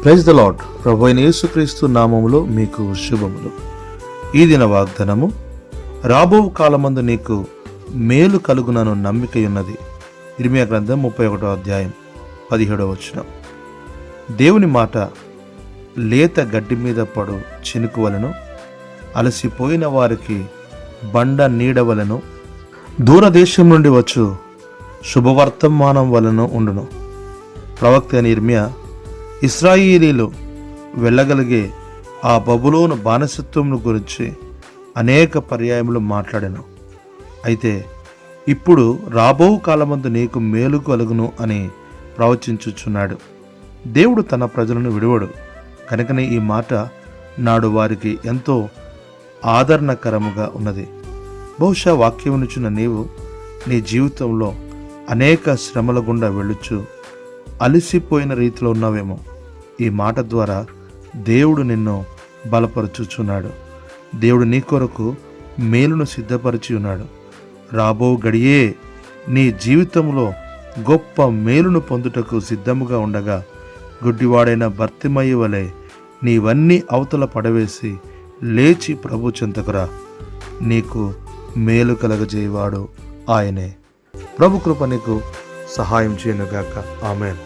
Praise the lord. ప్రభు అయిన యేసుక్రీస్తు నామములో మీకు శుభములు. ఈ దిన వాగ్దానము, రాబో కాలమందు నీకు మేలు కలుగునను నమ్మికయున్నది. ఇర్మియా గ్రంథం 31వ అధ్యాయం 17వ వచనం. దేవుని మాట లేత గడ్డి మీద పడు చినుకు వలెను, అలసిపోయిన వారికి బండ నీడ వలెను, దూరదేశం నుండి వచ్చు శుభవర్తమానం వలన ఉండును. ప్రవక్త అయిన ఇర్మియా ఇశ్రాయేలీలు వెళ్ళగలిగే ఆ బబులోను బానిసత్వం గురించి అనేక పర్యాయములు మాట్లాడాను. అయితే ఇప్పుడు రాబో కాలమందు నీకు మేలు కలుగును అని ప్రవచించుచున్నాడు. దేవుడు తన ప్రజలను విడువడు కనుకనే ఈ మాట నాడు వారికి ఎంతో ఆదరణకరముగా ఉన్నది. బహుశా వాక్యం నుంచిన నీవు నీ జీవితంలో అనేక శ్రమల గుండా వెళ్ళుచు అలసిపోయిన రీతిలో ఉన్నావేమో. ఈ మాట ద్వారా దేవుడు నిన్ను బలపరుచుచున్నాడు. దేవుడు నీ కొరకు మేలును సిద్ధపరిచి ఉన్నాడు. రాబో గడియే నీ జీవితంలో గొప్ప మేలును పొందుటకు సిద్ధముగా ఉండగా, గుడ్డివాడైన బర్తిమయి వలె నీవన్నీ అవతల పడవేసి లేచి ప్రభు చెంతకురా. నీకు మేలు కలగజేయవాడు ఆయనే. ప్రభు కృప నీకు సహాయం చేయనుగాక. ఆమేన్.